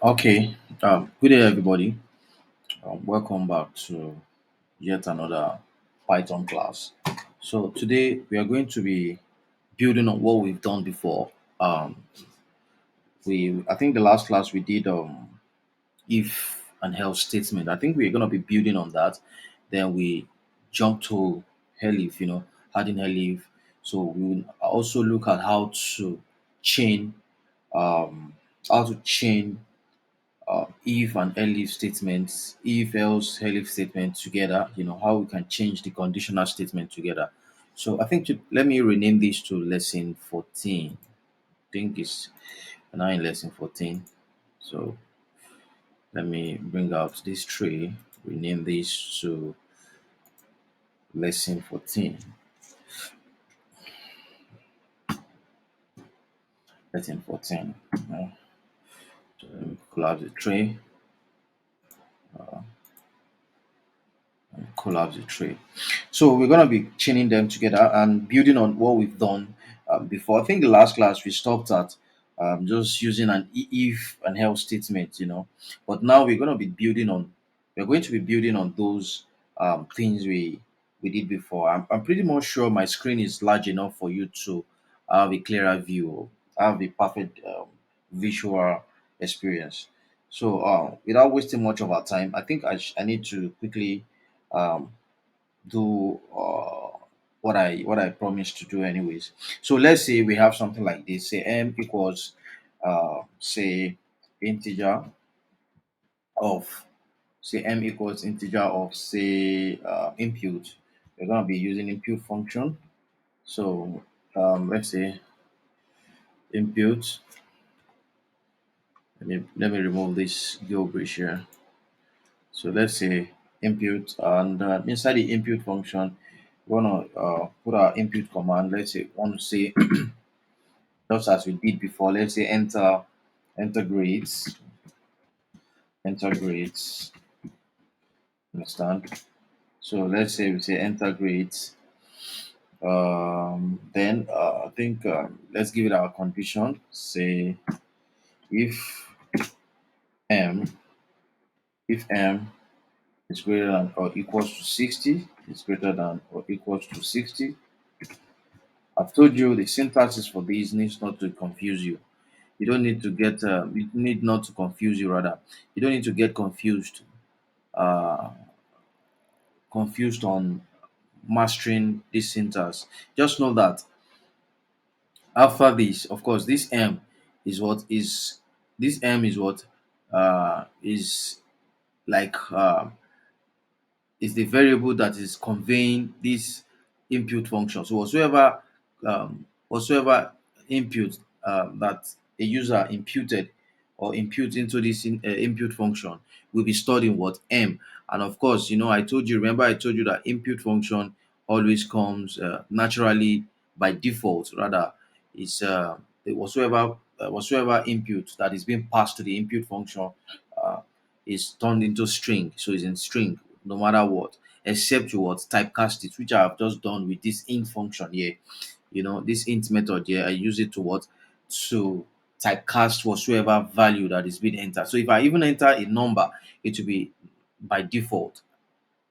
Okay, good day, everybody. Welcome back to yet another Python class. So today we are going to be building on what we've done before. Um, I think the last class we did if and else statement. I think we're gonna be building on that. Then we jump to elif, adding elif. So we will also look at chain, um, how to chain if and elif statements, if else elif statement together, how we can change the conditional statement together. So I think let me rename this to lesson 14. I think it's now in lesson 14. So let me bring out this tree, rename this to lesson 14. Lesson 14. So let me collapse the tree, collapse the tree. So we're gonna be chaining them together and building on what we've done before. I think the last class we stopped at just using an if and else statement, But now we're going to be building on those things we did before. I'm pretty much sure my screen is large enough for you to have a clearer view, have a perfect visual experience. So without wasting much of our time, I think I need to quickly um, do what I promised to do anyways. So let's say we have something like this. Say m equals say integer of integer of say input. We're gonna be using input function. So let's say input. Let me remove this Go bridge here. So let's say input, and inside the input function, we want to put our input command. Let's say want to say just as we did before. Let's say enter grades, enter grades. Understand? So let's say we say enter grades. Then I think let's give it our condition. Say if m if m is greater than or equals to 60, is greater than or equals to 60. I've told you the syntaxes for these needs not to confuse you. You don't need to get. You need not to confuse you. Rather, you don't need to get Uh, confused on mastering this syntax. Just know that after this, of course, is what is this m is what is like is the variable that is conveying this input function. So whatsoever input that a user imputed or impute into this input function will be stored in what m. And of course, I told you. Remember, I told you that input function always comes naturally by default. Rather, it's whatsoever input that is being passed to the input function uh, is turned into string. So it's in string no matter what, except you what typecast it, which I have just done with this int function here. This int method here, I use it to what to typecast whatsoever value that is being entered. So if I even enter a number, it will be by default,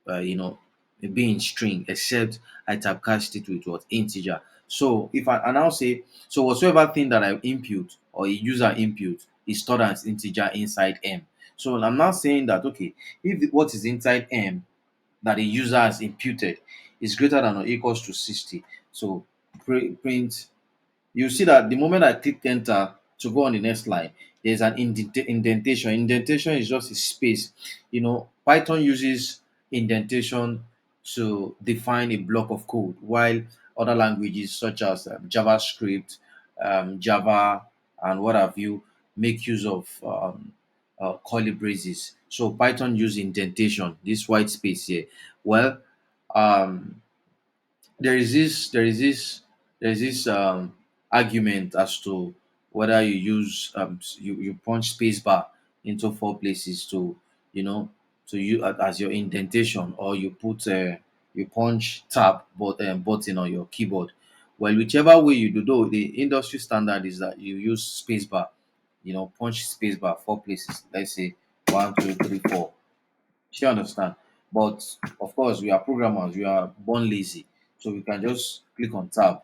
being string, except I typecast it with what integer. So if I now say so whatsoever thing that I input or a user input is stored as integer inside m. So I'm now saying that okay, if what is inside m that the user has imputed is greater than or equals to 60. So print, you see that the moment I click enter to go on the next line, there's an indentation. Indentation is just a space. Python uses indentation to define a block of code, while other languages such as JavaScript, Java, and what have you make use of curly braces. So Python uses indentation, this white space here. Well, um, there is this argument as to whether you punch spacebar into four places to you know to you as your indentation, or you punch tab button on your keyboard. Well, whichever way you do, though the industry standard is that you use spacebar punch space bar 4 places. Let's say 1, 2, 3, 4. You understand? But of course, we are programmers, we are born lazy. So we can just click on tab.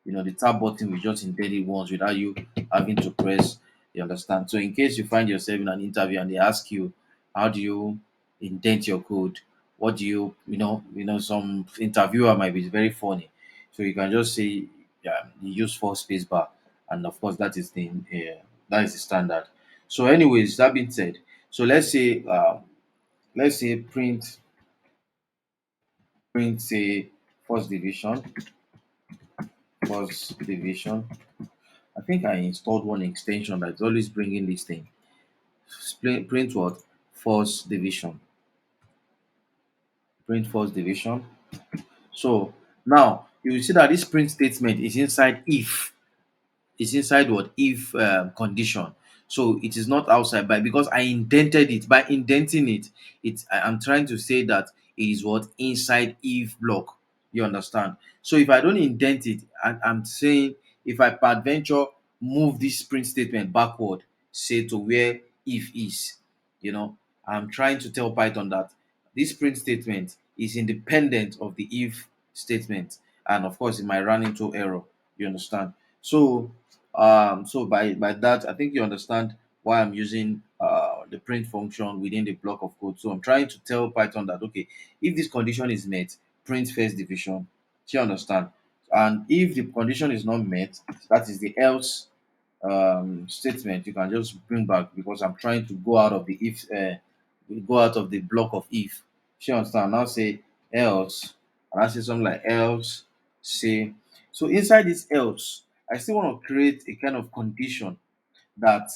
The tab button, we just indent it once without you having to press. You understand? So in case you find yourself in an interview and they ask you, how do you indent your code? What do some interviewer might be very funny. So you can just say, yeah, you use 4 space bar. And of course, that is the standard. So anyways, that being said, so let's say print say first division, first division. I think I installed one extension that's always bringing this thing. Print what? First division. Print first division. So now you will see that this print statement is inside if. It's inside what if condition. So it is not outside, but because I indented it, by indenting it, I'm trying to say that it is what inside if block. You understand? So if I don't indent it, I'm saying if I peradventure move this print statement backward, say to where if is, you know I'm trying to tell Python that this print statement is independent of the if statement, and of course it might run into error. You understand? So by that, I think you understand why I'm using the print function within the block of code. So I'm trying to tell Python that, okay, if this condition is met, print first division. Do you understand? And if the condition is not met, that is the else statement, you can just bring back, because I'm trying to go out of the block of if. Do you understand? Now say else, and I say something like else say. So inside this else, I still want to create a kind of condition that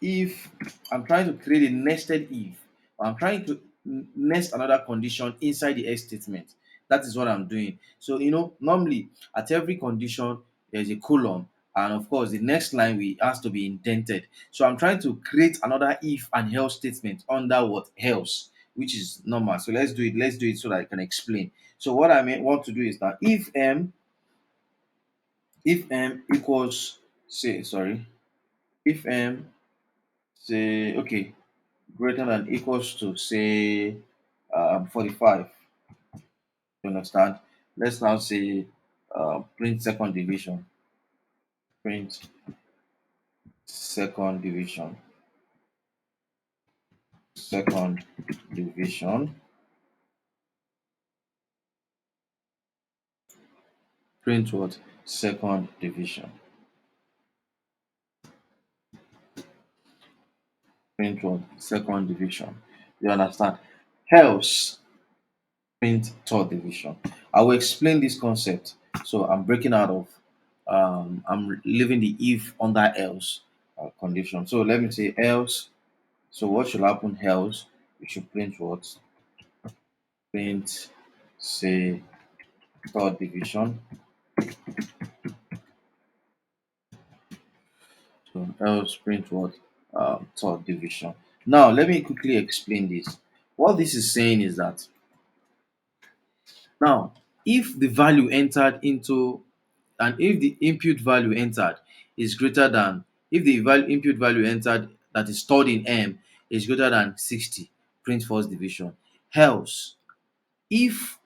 if I'm trying to create a nested if, I'm trying to nest another condition inside the else statement. That is what I'm doing. So normally at every condition there's a colon, and of course the next line we has to be indented. So I'm trying to create another if and else statement under what else, which is normal. So let's do it. Let's do it so that I can explain. So what want to do is that if m equals, say, sorry, if m, say, okay, greater than equals to, say, 45. You understand? Let's now say print second division. Print second division. Second division. Print what? Second division. Print what? Second division. You understand? Else print third division. I will explain this concept. So I'm breaking out of, I'm leaving the if under else condition. So let me say else. So what should happen else? We should print what? Print, say, third division. So else print what? Third division. Now let me quickly explain this. What this is saying is that now if the value entered into, and if the input value entered is greater than, if the input value entered that is stored in m is greater than 60, print first division. Else if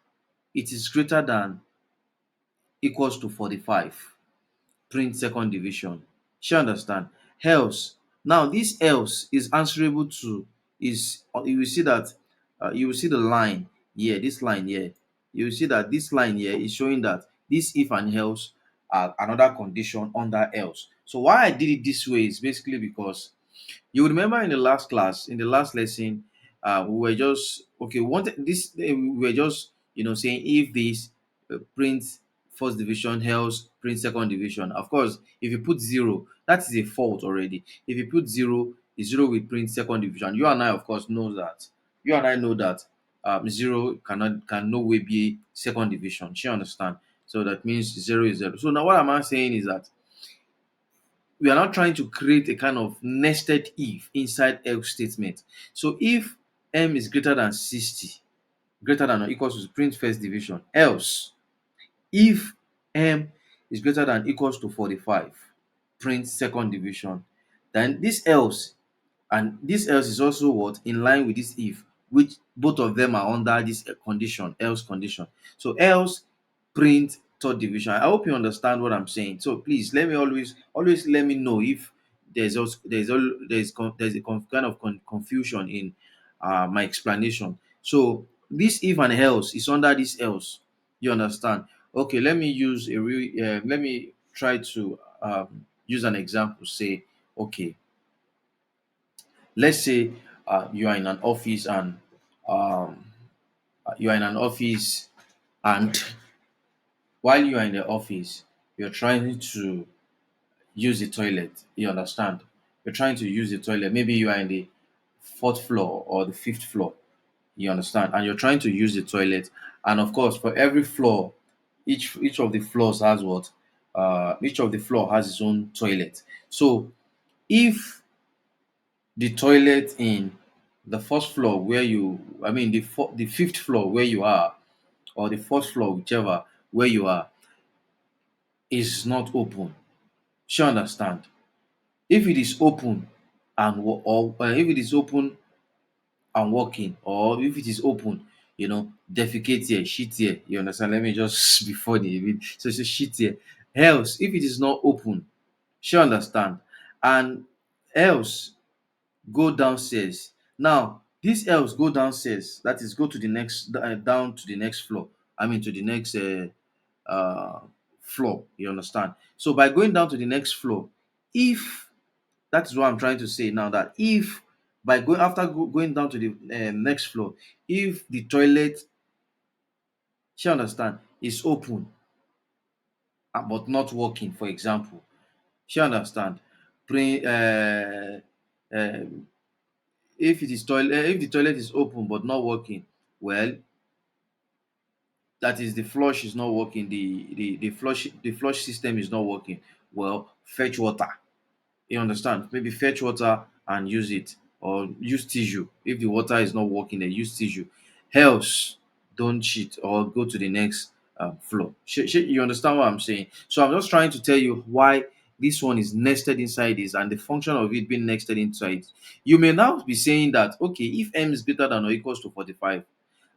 it is greater than equals to 45, print second division. Shey you understand? Else, now this else is answerable to, is you will see that, you will see the line here, this line here. You will see that this line here is showing that this if and else are another condition under else. So why I did it this way is basically because you remember in the last class, in the last lesson, we were just okay. We wanted this. We were just saying if this print first division, else print second division. Of course, if you put zero, that is a fault already. If you put zero, the zero will print second division. You and I, of course, know that. You and I know that zero can no way be second division. She understand. So that means zero is zero. So now what am I saying is that we are now trying to create a kind of nested if inside else statement. So if m is greater than 60, greater than or equals to print first division. Else, if m is greater than equals to 45, print second division. Else, if m is greater than or equals to 60, greater than or equals to print first division. Else, if m is greater than or equals to 45, print second division. Else, if m is greater than or equals to 45, print second division. If m is greater than equals to 45, print second division. Then this else, and this else is also what in line with this if, which both of them are under this condition, else condition. So else print third division. I hope you understand what I'm saying. So please let me always let me know if there's also there's a kind of confusion in my explanation. So this if and else is under this else. You understand? Okay, let me use a real let me try to use an example. Say, okay, let's say you are in an office and um, you are in an office, and while you are in the office, you're trying to use the toilet. You understand? You're trying to use the toilet. Maybe you are in the fourth floor or the fifth floor. You understand? And you're trying to use the toilet. And of course, for every floor, each of the floors has what? Each of the floor has its own toilet. So if the toilet in the first floor where you, I mean the fifth floor where you are, or the first floor, whichever where you are, is not open. She understand. If it is open and if it is open and working, or if it is open, defecate here, shit here. You understand? Let me just before the even so it's a shit here. Else, if it is not open, she understand, and else go downstairs. Now, this else go downstairs. That is, go to the next down to the next floor. I mean to the next uh, floor. You understand? So by going down to the next floor, if that is what I'm trying to say now, that if by going after going down to the next floor, if the toilet, you understand, is open but not working, for example, you understand, bring if the toilet is open but not working, well, that is the flush is not working, the flush system is not working. Well, fetch water. You understand? Maybe fetch water and use it, or use tissue. If the water is not working, then use tissue. Else, don't cheat or go to the next floor. You understand what I'm saying? So I'm just trying to tell you why this one is nested inside this, and the function of it being nested inside. You may now be saying that, okay, if m is greater than or equals to 45,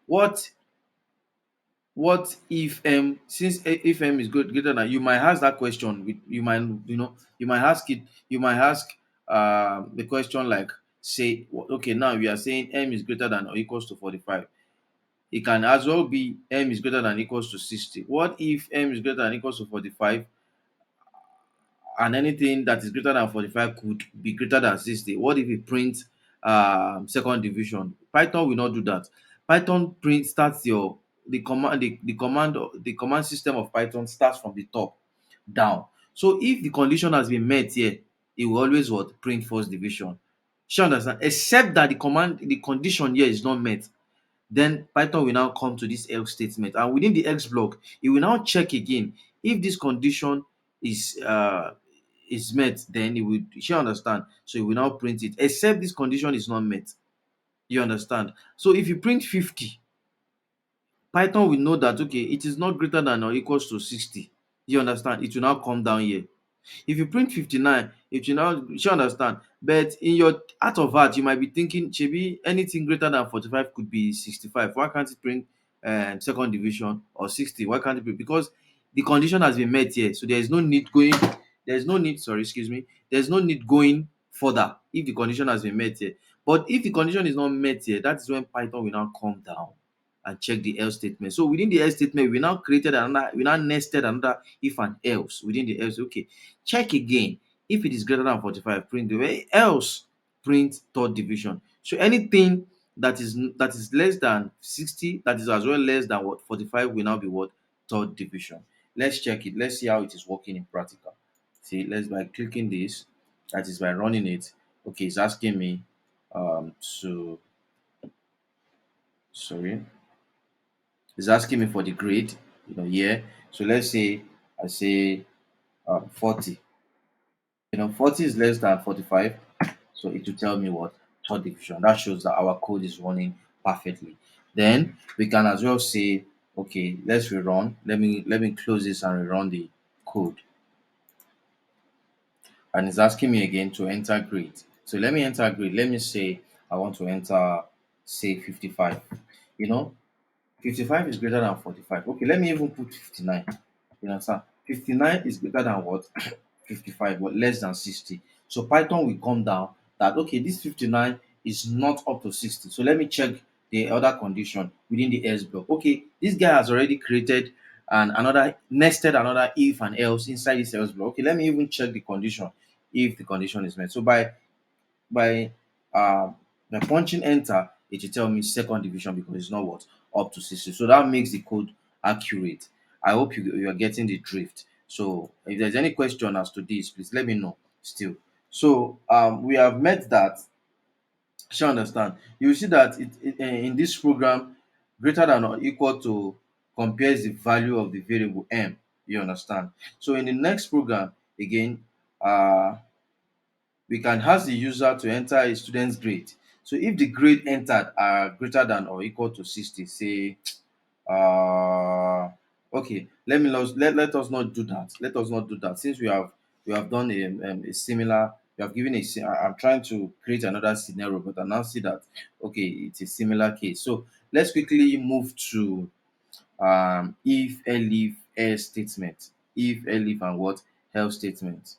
what if since if m is greater than, you might ask that question with, you might ask it, you might ask the question like, say, okay, now we are saying m is greater than or equals to 45. It can as well be m is greater than or equals to 60. What if m is greater than or equals to 45, and anything that is greater than 45 could be greater than 60? What if it prints second division? Python will not do that. Python print starts your the command system of Python starts from the top down. So if the condition has been met here, it will always what? Print first division. You understand? Except that the condition here is not met, then Python will now come to this else statement, and within the else block, it will now check again. If this condition is uh is met, then it will, you understand, so it will now print it, except this condition is not met. You understand? So if you print 50, Python will know that, okay, it is not greater than or equals to 60. You understand? It will now come down here. If you print 59, it will now, you understand. But in your heart of heart, you might be thinking, maybe anything greater than 45 could be 65. Why can't it print second division, or 60? Why can't it print? Because the condition has been met here. So there is no need going, there's no need, sorry, excuse me, there's no need going further if the condition has been met here. But if the condition is not met here, that is when Python will now come down and check the else statement. So within the else statement, we now nested another if and else within the else. Okay, check again. If it is greater than 45, print the way, else print third division. So anything that is less than 60, that is as well less than what 45, will now be what? Third division. Let's check it. Let's see how it is working in practical. See, let's by clicking this, that is by running it. Okay, it's asking me to sorry, it's asking me for the grade, here. So let's say I say 40. 40 is less than 45, so it will tell me what? Third division. That shows that our code is running perfectly. Then we can as well say, okay, let's rerun. Let me close this and rerun the code. and it's asking me again to enter grade. So let me enter grade. Let me say I want to enter, say, 55. You know, 55 is greater than 45. Okay, let me even put 59. You understand? 59 is greater than what? 55, but less than 60. So Python will come down that, okay, this 59 is not up to 60. So let me check the other condition within the else block. Okay, this guy has already created another nested another if and else inside this else block. Okay, let me even check the condition if the condition is met. So by by punching enter, it will tell me second division because it's not what up to 60. So that makes the code accurate. I hope you are getting the drift. So if there's any question as to this, please let me know still. So we have met that. Shall understand. You will see that in this program, greater than or equal to compares the value of the variable m. You understand. So in the next program, again, we can ask the user to enter a student's grade. So if the grade entered are greater than or equal to 60, say, uh okay, let us not do that. Let us not do that. Since we have done a similar, we have given I'm trying to create another scenario, but I now see that okay, it's a similar case. So let's quickly move to if, elif, else statement. If, elif, and what? Else statement.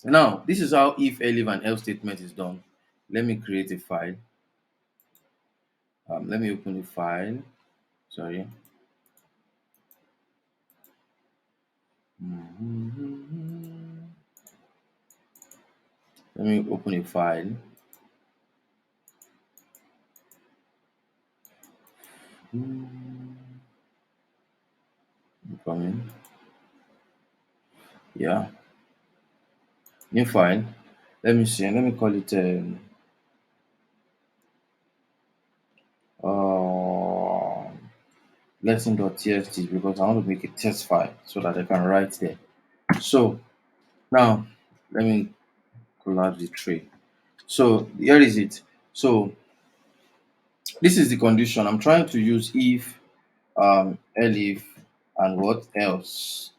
Now, this is how if, elif, and else statement is done. Let me create a file. Let me open a file. Sorry. Mhm. Let me open a file. Mm, Coming. Yeah. New file. Let me see. Let me call it uh, lesson.txt because I want to make a test file so that I can write there. So now let me collapse the tray. So here is it. So this is the condition. I'm trying to use if, elif, and what else?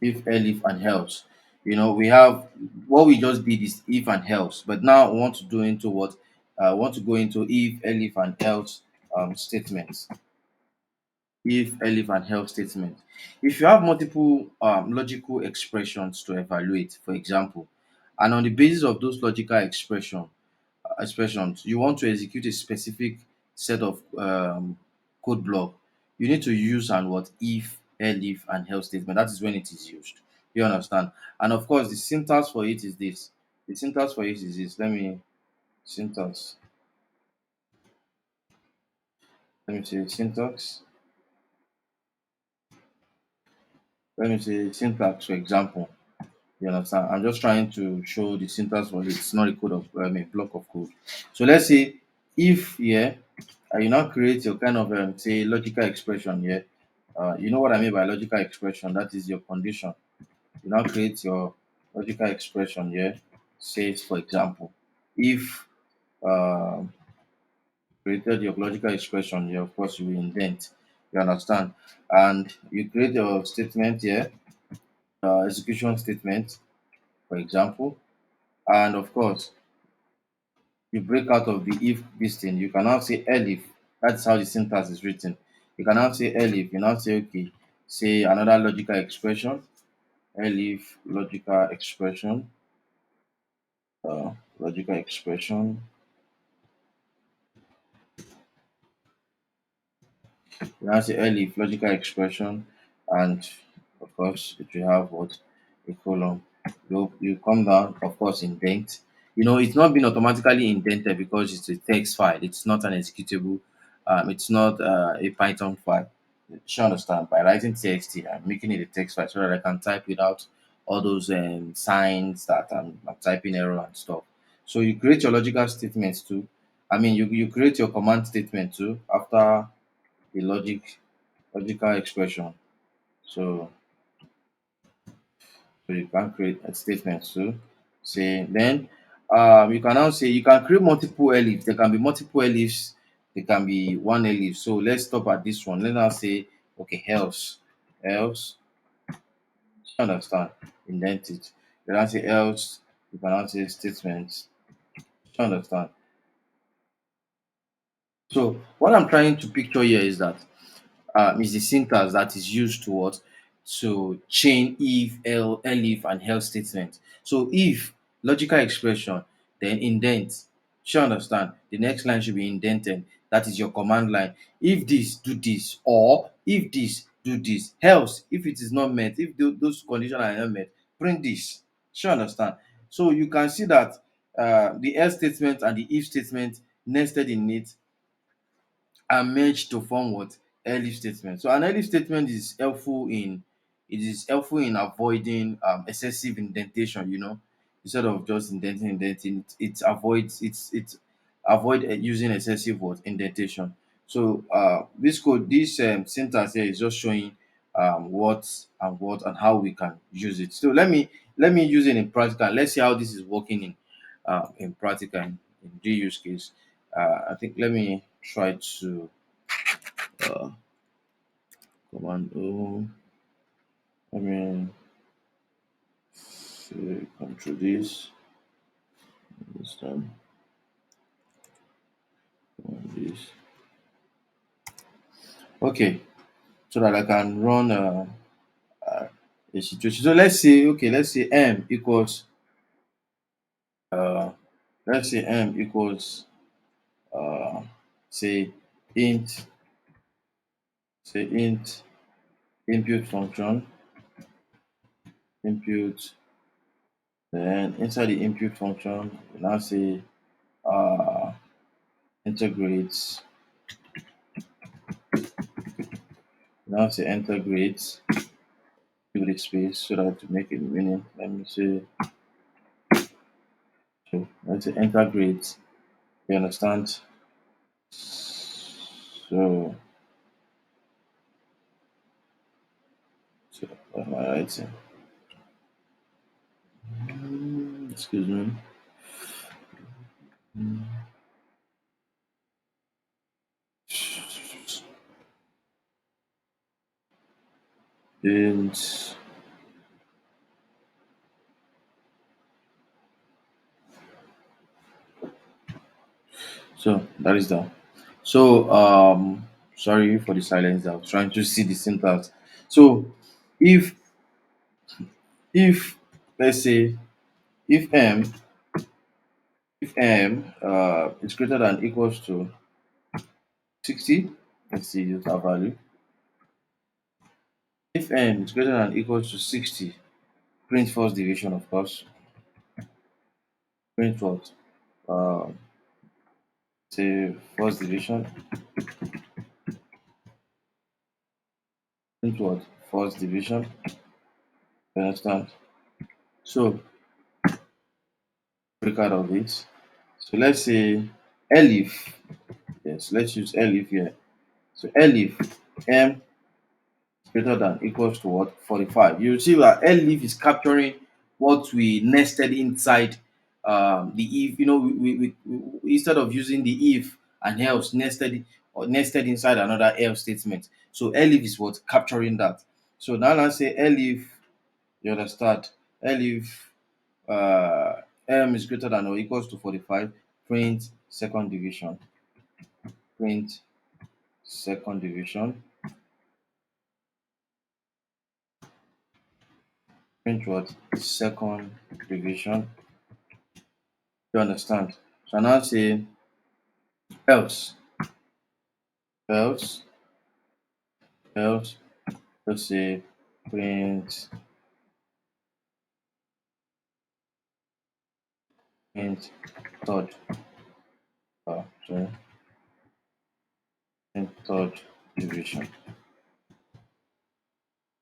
If, elif, and else. We have what we just did is if and else, but now I want to do into what? I want to go into if, elif, and else statements. If, elif, and else statement. If you have multiple logical expressions to evaluate, for example, and on the basis of those logical expressions, you want to execute a specific set of code block, you need to use and what? If, elif, and else statement. That is when it is used. You understand? And of course, the syntax for it is this. The syntax for it is this. Syntax. Let me say syntax. Let me say syntax, for example. You understand? I'm just trying to show the syntax for it. It's not a code of a block of code. So let's say if here you now create your kind of say logical expression here. You know what I mean by logical expression? That is your condition. You now create your logical expression here. Say, for example, if uh, created your logical expression here, of course you will indent. You understand? And you create your statement here, execution statement, for example, and of course you break out of the if this thing. You can now say elif. That's how the syntax is written. You can now say elif. You now say okay, say another logical expression. Elif logical expression. Logical expression. You now say elif logical expression, and of course it will have what? A colon. You come down, of course, indent. It's not been automatically indented because it's a text file. It's not an executable. It's not a Python file. You should understand. By writing TXT, I'm making it a text file so that I can type without all those signs that I'm typing error and stuff. So you create your logical statements too. I mean, you create your command statement too after the logical expression. So you can create a statement too. Say then you can now say you can create multiple elifs. There can be multiple elifs, there can be one elif. So let's stop at this one. Let's now say okay, else. You understand? Indent it. You can say else, you can say statement. You understand? So what I'm trying to picture here is that is the syntax that is used to what? To chain if, elif, and else statement. So if logical expression, then indent. You understand? The next line should be indented. That is your command line. If this, do this, or if this, do this. Else, if it is not met, if those conditions are not met, print this. You understand? So you can see that the else statement and the if statement nested in it are merged to form what? Elif statement. So an elif statement is helpful in avoiding excessive indentation, instead of just indenting it avoids it avoid using excessive what? Indentation. So this syntax here is just showing what and how we can use it. So let me use it in practical. Let's see how this is working in practical in the use case. I think let me try to uh, command O. Let me say control this time, command this. Okay, so that I can run uh, a situation. So let's say m equals uh, let's say m equals uh, say int int input function input. Then inside the input function, we now say uh, integrate. Now say integrate give it space so that to make it meaning. Let me say so let's say integrate. You understand? So what am I writing? Excuse me. And so that is that. So sorry for the silence. I was trying to see the syntax. So if if let's say if m is greater than equals to 60, let's see use that value. If n is greater than equals to 60, print first division, of course. Print what? Um, say first division. Print what? First division. You understand? So break out of it. So let's say elif. Yes, let's use elif here. So elif m greater than equals to what? 45. You see that elif is capturing what we nested inside the if. We instead of using the if and else nested inside another else statement. So elif is what capturing that. So now let's say elif. You understand? Elif m is greater than or equals to 45. Print second division. Print second division. Print what? Second division. You understand? So now say else, else, else. Let's say print, print third, sorry, print third division,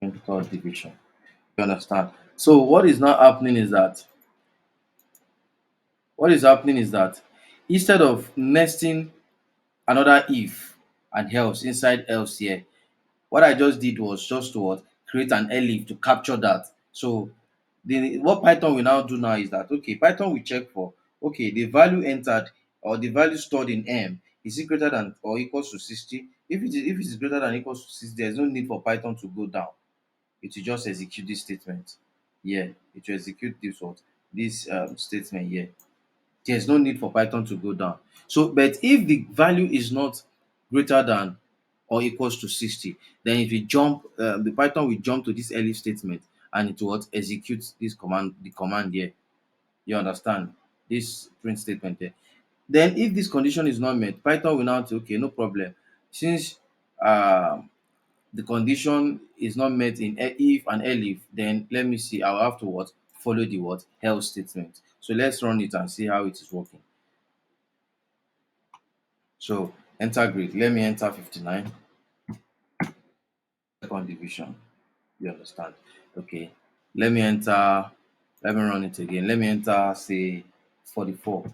print third division. You understand? So what is happening is that instead of nesting another if and else inside else here, what I just did was just to what? Create an elif to capture that. So what Python will now do now is that okay, Python will check for okay, the value entered or the value stored in m is it greater than or equals to 60. If it is greater than or equals to 60, there's no need for Python to go down. it will just execute this statement. Yeah, it will execute this what this statement here. There's no need for Python to go down. So, but if the value is not greater than or equals to 60, then it will jump, the Python will jump to this elif statement and it will what execute this command, the command here. You understand? This print statement here. Then if this condition is not met, Python will now say, okay, no problem. Since the condition is not met in if and elif, then let me see, I'll have to what follow the what else statement. So let's run it and see how it is working. So enter grade. Let me enter 59. Second division. You understand? Okay. Let me enter. Let me run it again. Let me enter, say, 44.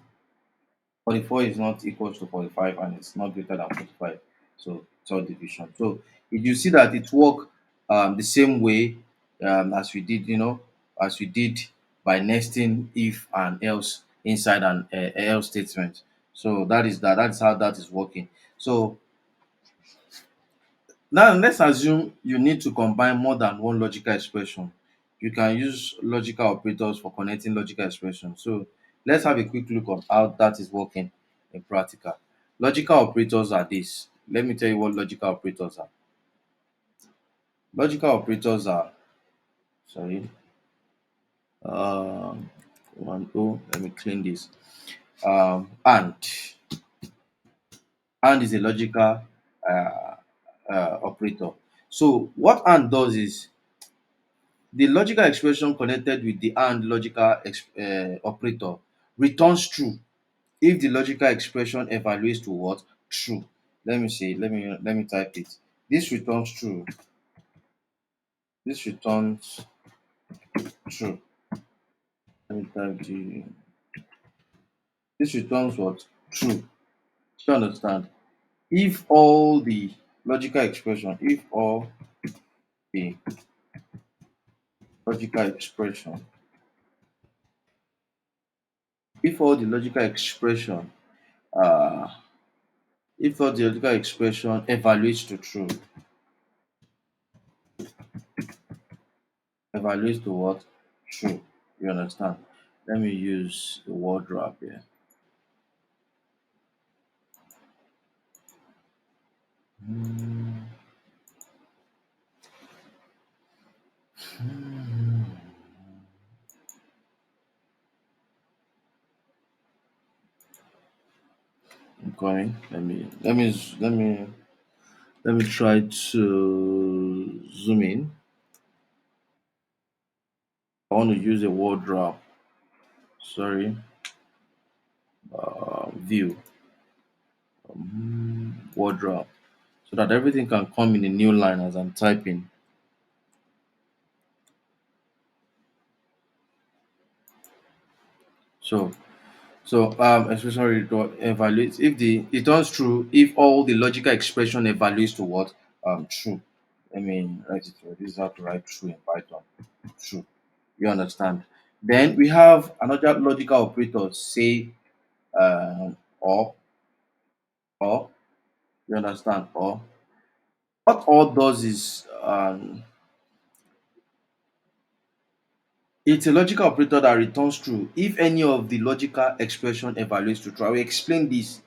44 is not equal to 45 and it's not greater than 45. So third division. So if you see that it work the same way as we did, as we did by nesting if and else inside an else statement. So that is how that is working. So now let's assume you need to combine more than one logical expression. You can use logical operators for connecting logical expressions. So let's have a quick look on how that is working in practical. Logical operators are this. Let me tell you what logical operators are. Logical operators are, sorry, um, let me clean this. And is a logical uh, operator. So what and does is the logical expression connected with the AND logical operator returns true if the logical expression evaluates to what? True. Let me see. Let me type it. This returns true. This returns true. Let me type this returns what? True. Do you understand? If all the logical expression, if all the logical expression, if all the logical expression, uh, if all the logical expression evaluates to true, evaluates to what? True. You understand? Let me use the word wrap here. I'm coming. Let me try to zoom in. I want to use a word wrap. Sorry, view, word wrap, so that everything can come in a new line as I'm typing. So expression evaluates if the it turns true if all the logical expression evaluates to what? True. Let me write it here. This is how to write true in Python. True. You understand? Then we have another logical operator, say or or you understand? Or what or does is it's a logical operator that returns true if any of the logical expression evaluates to true. I will explain this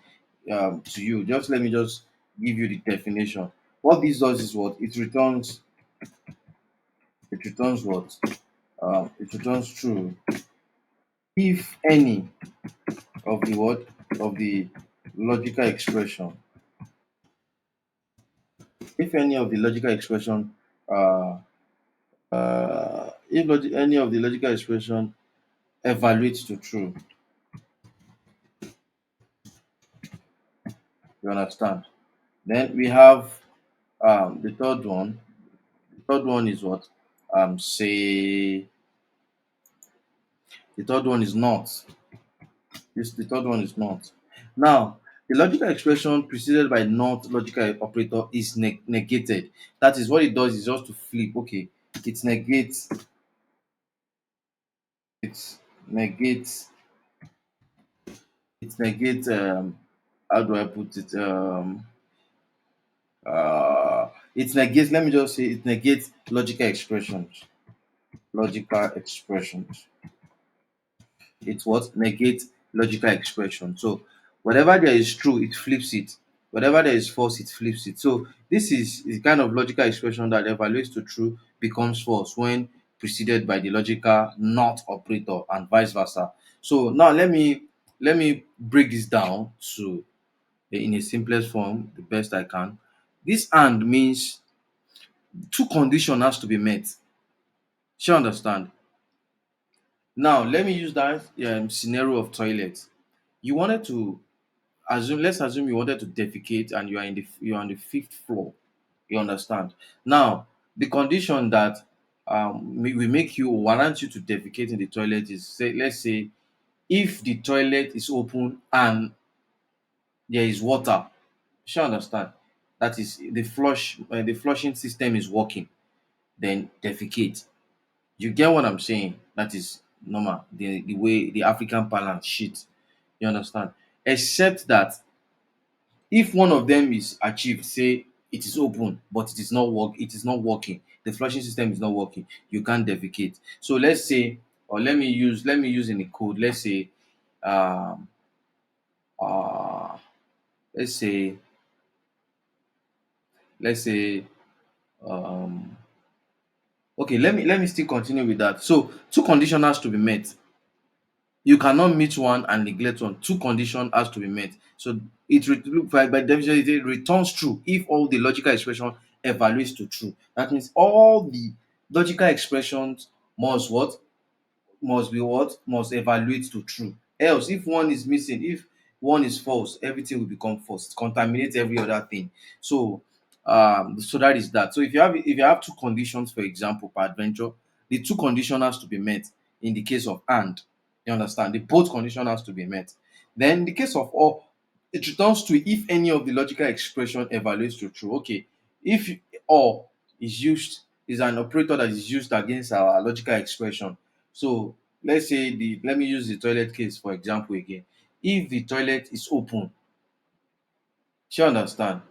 to you. Just let me just give you the definition. What this does is what it returns what? It returns true if any of the what of the logical expression. If any of the logical expression, uh, if any of the logical expression evaluates to true. You understand? Then we have the third one. The third one is what? Say the third one is not. The third one is not. Now, the logical expression preceded by not logical operator is negated. That is what it does is just to flip. Okay, it negates negates how do I put it? It negates, let me just say, it negates logical expressions. Logical expressions. It's what negates logical expression. So whatever there is true, it flips it. Whatever there is false, it flips it. So this is the kind of logical expression that evaluates to true becomes false when preceded by the logical not operator and vice versa. So now let me break this down to in a simplest form, the best I can. This and means two conditions has to be met. She understand. Now let me use that scenario of toilet. You wanted to let's assume you wanted to defecate and you're on the fifth floor. You understand? Now, the condition that will make you warrant you to defecate in the toilet is, say, let's say, if the toilet is open and there is water. You understand? That is the flushing system is working. Then defecate. You get what I'm saying? That is normal. The way the African parlance shit. You understand? Except that if one of them is achieved, say it is open but it is not working, the flushing system is not working, you can't defecate. So let's say, or let me use in a code, let's say um uh let's say let's say um okay, let me still continue with that. So two conditions has to be met. You cannot meet one and neglect one. Two conditions has to be met. So by definition it returns true if all the logical expression evaluates to true. That means all the logical expressions must what? Must be what? Must evaluate to true. Else, if one is missing, if one is false, everything will become false. It contaminates every other thing. So, so that is that. So if you have two conditions, for example, per adventure, the two conditions has to be met. In the case of and, you understand, the both condition has to be met. Then in the case of or, it returns to if any of the logical expression evaluates to true. Okay, if or is an operator that is used against our logical expression. So let me use the toilet case for example again. If the toilet is open, she understand,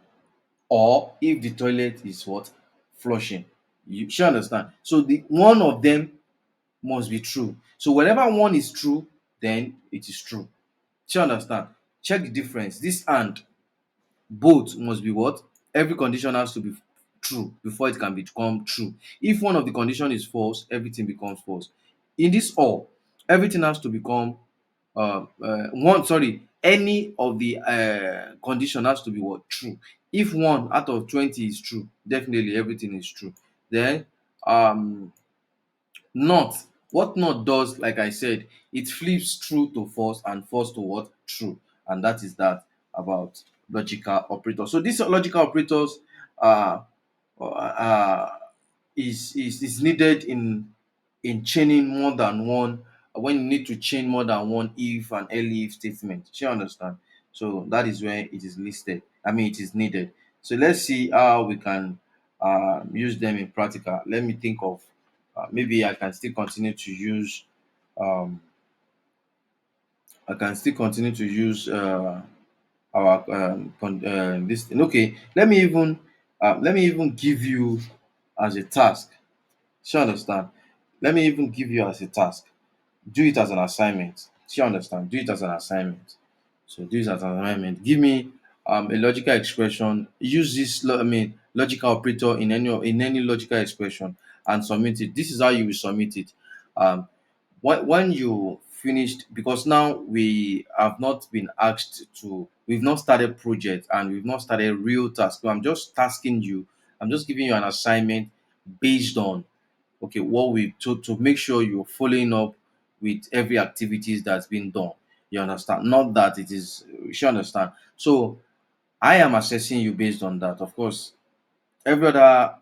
or if the toilet is what? Flushing. She understand. So the one of them must be true. So whenever one is true, then it is true. She understand. Check the difference. This and both must be what? Every condition has to be true before it can become true. If one of the condition is false, everything becomes false. In this all, everything has to become one sorry any of the condition has to be what? True. If one out of 20 is true, definitely everything is true. Then um not. What not does, like I said, it flips true to false and false to what? True. And that is that about logical operators. So these logical operators uh, uh, is needed in chaining more than one, when you need to chain more than one if and early if statement. Do you understand? So that is where it is listed. I mean, it is needed. So let's see how we can use them in practical. Let me think of maybe I can still continue to use um, our this thing. Okay, let me even give you as a task. Do you understand? Let me even give you as a task. Do it as an assignment. Do you understand? Do it as an assignment. So do it as an assignment. Give me a logical expression. Use this logical operator in any logical expression and submit it. This is how you will submit it. Um, when you finished, because now we've not started project and we've not started real task. So I'm just tasking you. I'm just giving you an assignment based on okay what we to make sure you're following up with every activities that's been done. You understand? Not that it is, you should understand. So I am assessing you based on that. Of course, every other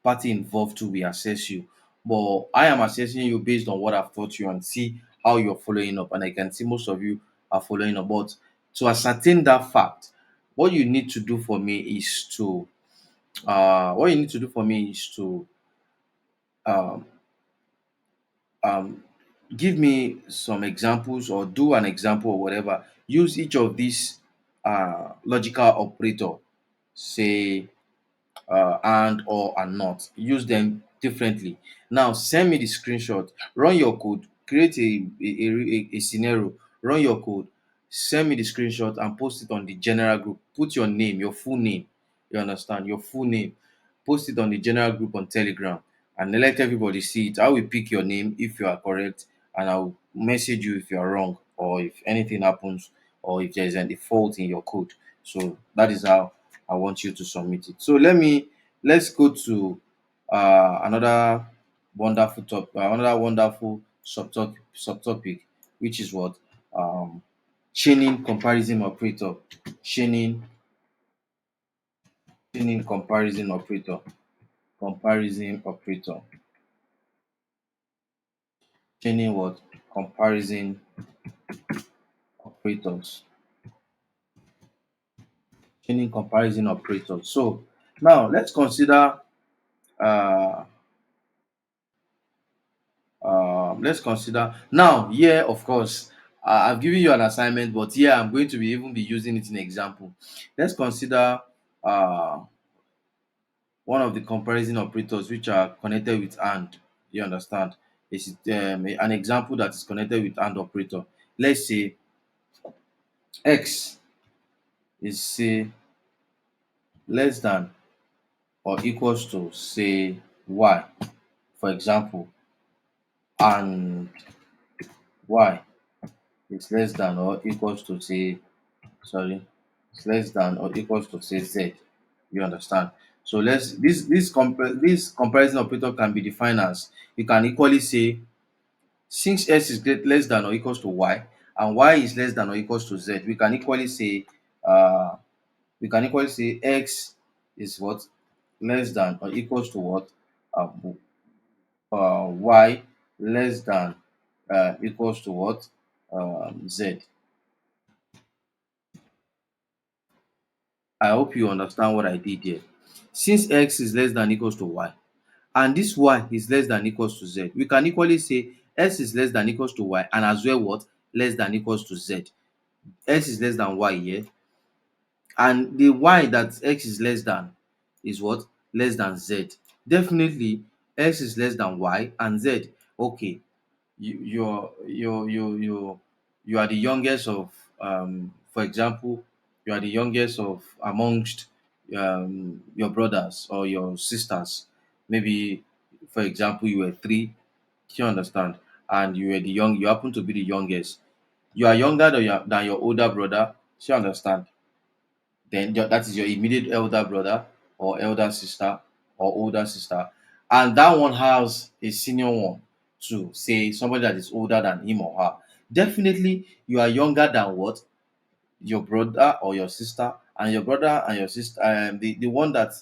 party involved too will assess you, but I am assessing you based on what I've taught you and see how you're following up. And I can see most of you are following up. But to ascertain that fact, what you need to do for me is to what you need to do for me is to um, um, give me some examples or do an example or whatever. Use each of these logical operator. Say and or and not. Use them differently. Now send me the screenshot, run your code, create a scenario, run your code, send me the screenshot and post it on the general group. Put your name, your full name. You understand? Your full name. Post it on the general group on Telegram and let everybody see it. I will pick your name if you are correct and I'll message you if you are wrong or if anything happens or if there is any fault in your code. So that is how I want you to submit it. So let's go to another another wonderful subtopic, which is what chaining comparison operator, chaining chaining comparison operator, chaining what comparison operators, chaining comparison operators. So now uh, let's consider now here, of course, I've given you an assignment, but here I'm going to be even be using it in example. Let's consider uh, one of the comparison operators which are connected with and. You understand? It's an example that is connected with and operator. Let's say x is say less than or equals to say y, for example, and y is less than or equals to say sorry it's less than or equals to say z. You understand? So let's this comparison operator can be defined as you can equally say since s is less than or equals to y and y is less than or equals to z, uh we can equally say x is what less than or equals to what um, y less than equals to what z. I hope you understand what I did here. Since x is less than equals to y and this y is less than equals to z, we can equally say s is less than equals to y and as well what less than equals to z. S is less than y here and the y that x is less than is what less than z. Definitely x is less than y and z. Okay, you are the youngest of for example, you are the youngest of amongst your brothers or your sisters. Maybe for example you were three. Do you understand? And you happen to be the youngest. You are younger than your older brother. Do you understand? Then that is your immediate elder brother or elder sister or older sister, and that one has a senior one too, say somebody that is older than him or her. Definitely you are younger than what your brother or your sister, and your brother and your sister, the one that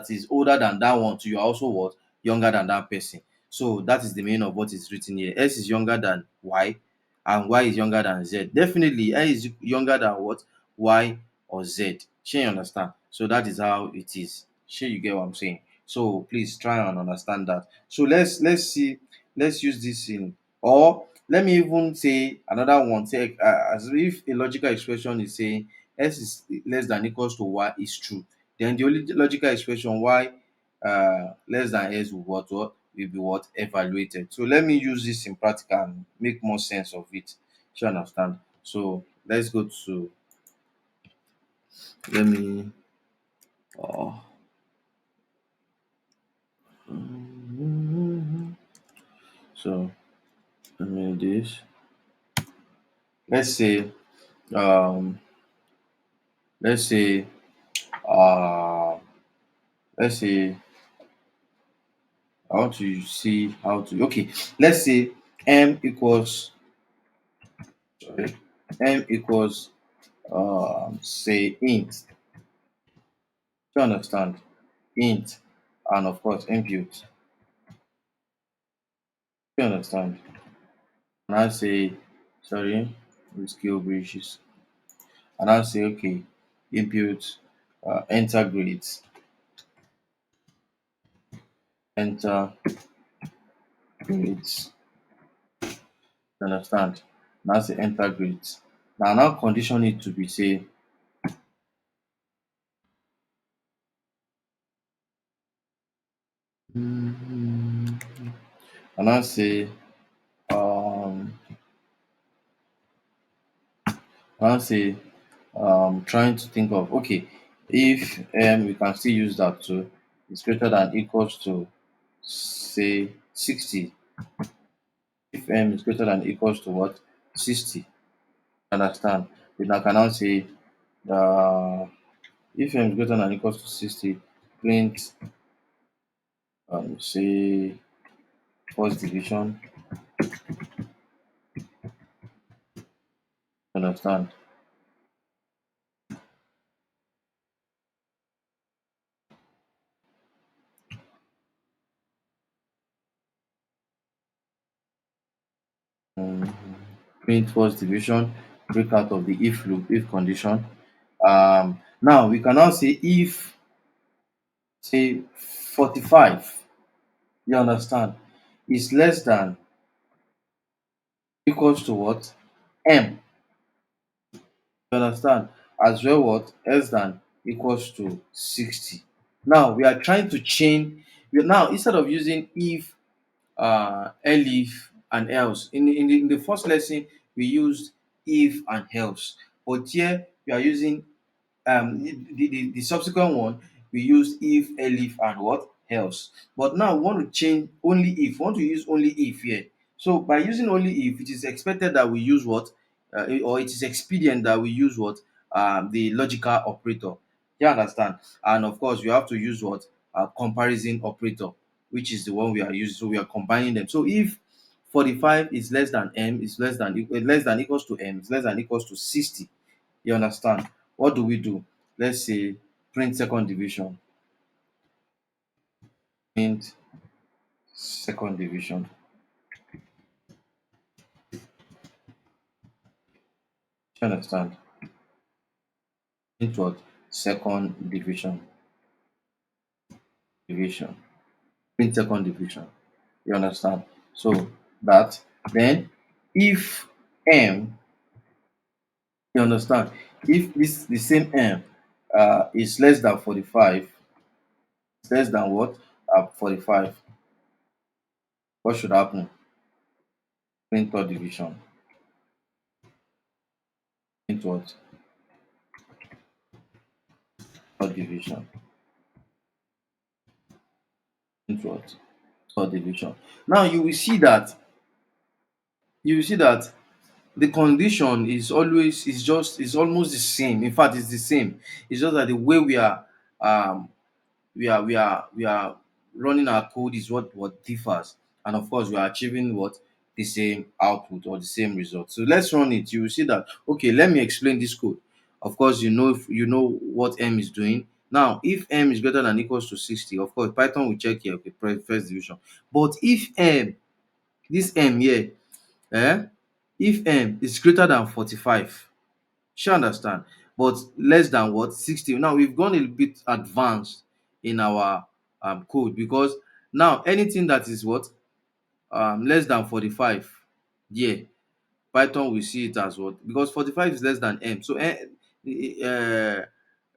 is older than that one too, you are also what younger than that person. So that is the meaning of what is written here. S is younger than y and y is younger than z. Definitely L is younger than what y or z. Shey you understand? So that is how it is. Shey you get what I'm saying? So please try and understand that. So let's see, let's use this in, or let me even say another one. Say as if a logical expression is saying s is less than equals to y is true, then the only logical expression y less than s will be what evaluated. So let me use this in practical and make more sense of it. Do you understand? So let's go to, let me uh, so let me do this. Let's say um let's say uh let's say I want to see how to, okay, let's say m equals sorry m equals say int. Do you understand? Int and of course input. Do you understand? And I say sorry, with skill bridges. And I say okay, input enter grades, enter grades. You understand? Now say enter grades. Now condition it to be say Mm, and I say, um, and I say, trying to think of, okay, if we can still use that too, it's greater than equals to say 60. If is greater than equals to what? 60. Understand? Then I can now say, uh, if is greater than equals to 60, print, say, first division. Understand? Um, Print first division, break out of the if loop, if condition. Now we can now say if, say, 45, you understand, is less than equals to what? M. You understand? As well what? Less than equals to 60. Now we are trying to chain. Now instead of using if, elif and else, in the first lesson we used if and else, but here we are using, the subsequent one we use if, elif and what? Else. But now we want to change only if. We want to use only if here. So by using only if, it is expected that we use what? Or it is expedient that we use what? The logical operator. You understand? And of course we have to use what? Comparison operator, which is the one we are using. So we are combining them. So if 45 is less than m, is less than equals to m, is less than equals to 60. You understand? What do we do? Let's say print second division. Print second division. You understand? Print what? Second division. Division. Print second division. You understand? So that then if m, you understand? If this the same m is less than 45, it's less than what? 45. What should happen? Print third division. Print what? Third division. Print what? Third division. Now you will see that the condition is always is almost the same. In fact, it's the same. It's just that the way um we are running our code is what differs, and of course we are achieving what? The same output or the same result. So let's run it. You will see that, okay, let me explain this code. Of course, you know what m is doing. Now if m is greater than equals to 60, of course Python will check here, okay, first division. But if this m here, eh if is greater than 45, shey understand, but less than what? 60. Now we've gone a bit advanced in our code, because now anything that is what? Less than 45, yeah, Python will see it as what? Because 45 is less than m, so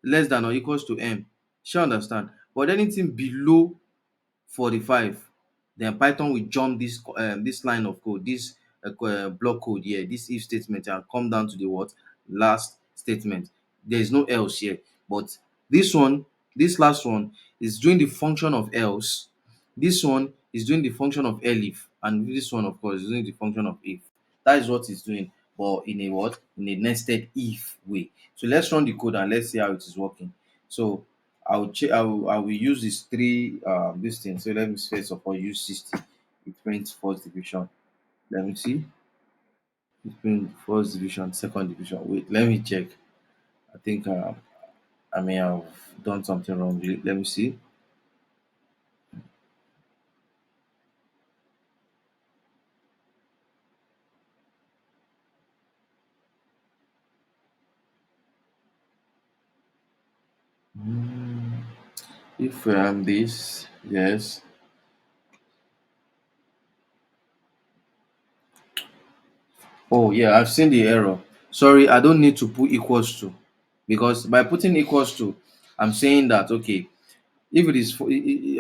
less than or equals to m, shey understand. But anything below 45, then Python will jump this line of code, this block code here, this if statement, and come down to the what? Last statement. There is no else here. But this one, this last one, is doing the function of else. This one is doing the function of elif, and this one of course is doing the function of if. That is what it's doing, but in a what? In a nested if way. So let's run the code and let's see how it is working. So I will use these three this thing. So let me first of all use 60. It print first division. Let me see. It print first division, second division. Wait, let me check. I think I may have done something wrong. Let me see. Hmm. If this, yes. Oh yeah, I've seen the error. Sorry, I don't need to put equals to, because by putting equals to, I'm saying that, okay, If it is,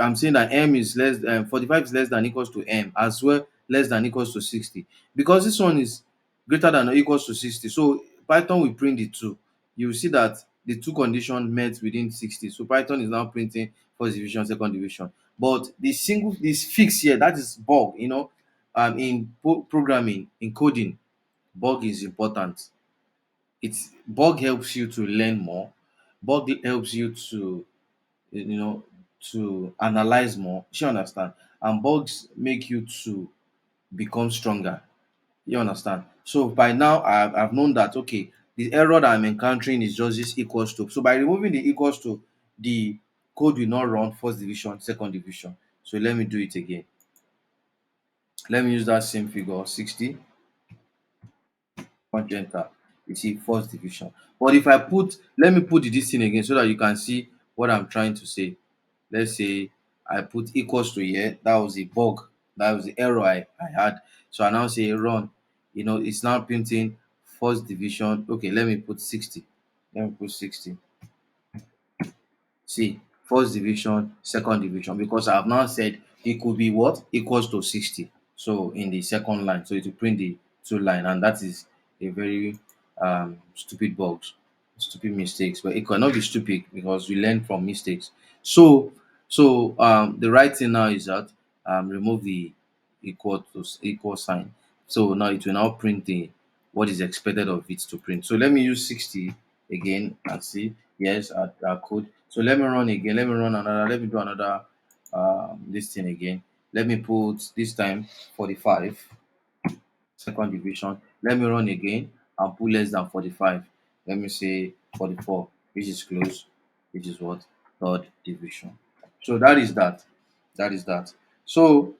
I'm saying that m is less, 45 is less than equals to m as well, less than equals to 60, because this one is greater than or equals to 60. So Python will print the two. You will see that the two conditions met within 60. So Python is now printing first division, second division. But the single, this fix here, that is bug. In programming, in coding, bug is important. It's bug helps you to learn more. Bug helps you to, you know to analyze more. You understand? And bugs make you to become stronger. You understand? So by now I've known that, okay, the error that I'm encountering is just this equals to. So by removing the equals to, the code will not run first division, second division. So let me do it again. Let me use that same figure, 60. Punch enter. You see first division. But if I put, let me put this thing again so that you can see what I'm trying to say. Let's say I put equals to here. That was a bug. That was the error I had. So I now say run. It's now printing first division. Okay, let me put 60. Let me put 60. See, first division, second division, because I have now said it could be what? Equals to 60. So in the second line, so it will print the two line, and that is a very stupid bug, stupid mistakes. But it cannot be stupid because we learn from mistakes. So the right thing now is that remove the equal sign. So now it will now print the what is expected of it to print. So let me use 60 again and see. Yes, our code. So let me run again. Let me run another. Let me do another this thing again. Let me put this time 45, second division. Let me run again and put less than 45. Let me say 44, which is close, which is what? Third division. So that is that. That is that. So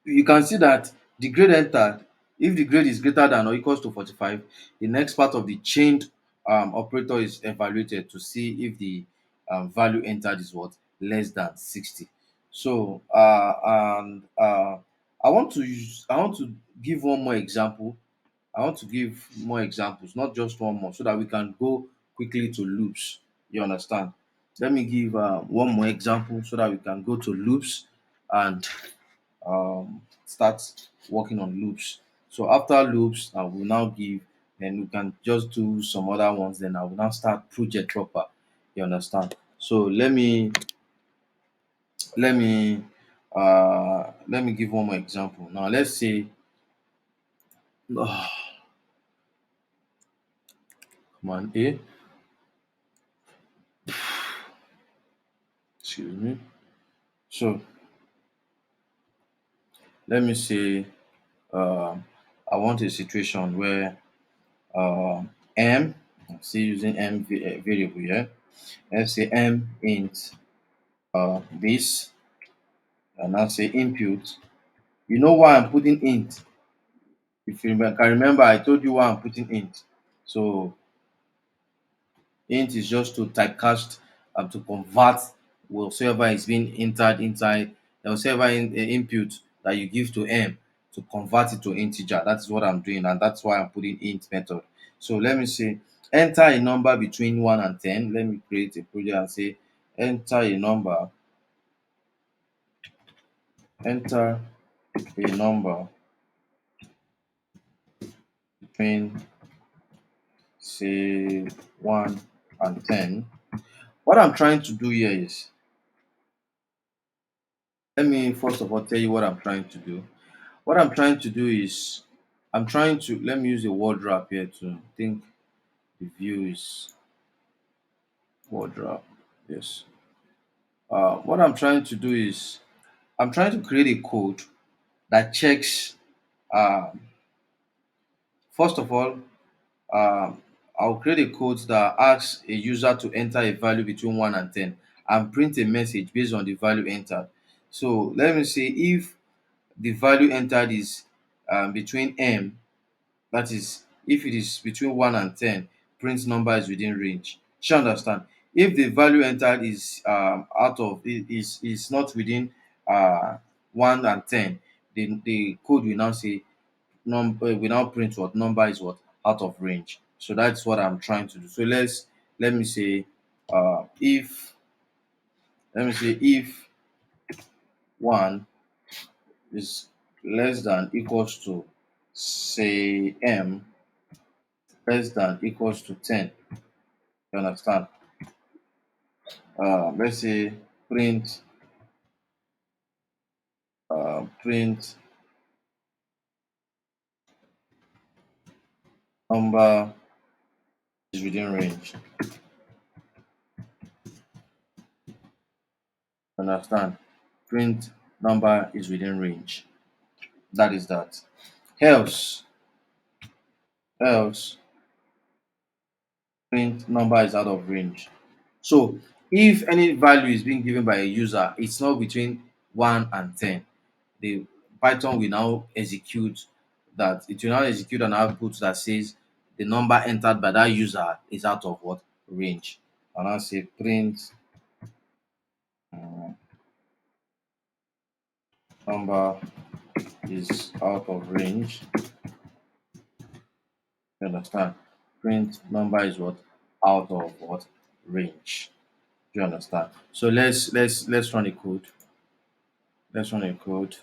you can see that the grade entered, if the grade is greater than or equals to 45, the next part of the chained operator is evaluated to see if the value entered is what? Less than 60. So and I want to give one more example. I want to give more examples, not just one more, so that we can go quickly to loops. You understand? Let me give one more example so that we can go to loops and start working on loops. So after loops, I will now give, then we can just do some other ones. Then I will now start project proper. You understand? So let me give one more example. Now let's say, come on, excuse me. So let me say, um, I want a situation where m, I'm still using variable here. Let's say m int this, and I'll say input. You know why I'm putting int? If you can remember, I told you why I'm putting int. So int is just to typecast, to convert whatsoever is being entered inside, whatsoever input that you give to m, to convert it to integer. That's what I'm doing, and that's why I'm putting int method. So let me say enter a number between 1 and 10. Let me create a project and say enter a number between, say, 1 and 10. What I'm trying to do here is, let me first of all tell you what I'm trying to do. What I'm trying to do is, let me use a word wrap here to think the view is word wrap. Yes. What I'm trying to do is, I'm trying to create a code that checks, um, first of all, um, I'll create a code that asks a user to enter a value between 1 and 10 and print a message based on the value entered. So let me say if the value entered is between m, that is, if it is between 1 and 10, print number is within range. You understand? If the value entered is out of is not within uh, 1 and 10, the code will now say number will now print what number is what out of range. So that's what I'm trying to do. So let me say if Let me say if 1 is less than equals to say m less than equals to 10. You understand? Let's say print print number is within range. Understand? Print number is within range. That is that. Else print number is out of range. So if any value is being given by a user, it's not between 1 and 10. The Python will now execute that. It will now execute an output that says the number entered by that user is out of what range. And I say print uh, number is out of range. You understand? Print number is what out of what range. Do you understand? So let's run a code. Let's run a code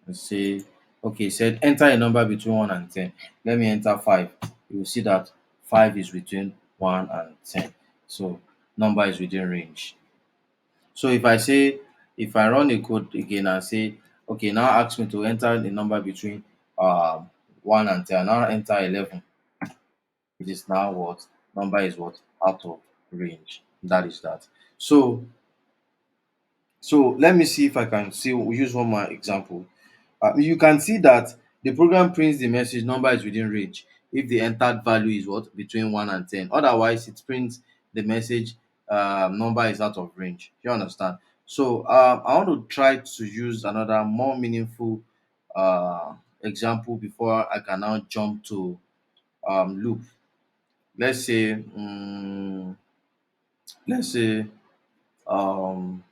and say, okay, said enter a number between 1 and 10. Let me enter 5. You will see that 5 is between 1 and 10. So number is within range. So if I run a code again and say, okay, now ask me to enter the number between 1 and 10. Now enter 11. It is now what? Number is what? Out of range. That is that. So let me see if I can see use one more example. You can see that the program prints the message number is within range if the entered value is what between 1 and 10. Otherwise, it prints the message number is out of range. You understand? So I want to try to use another more meaningful example before I can now jump to loop. Let's say let's say um,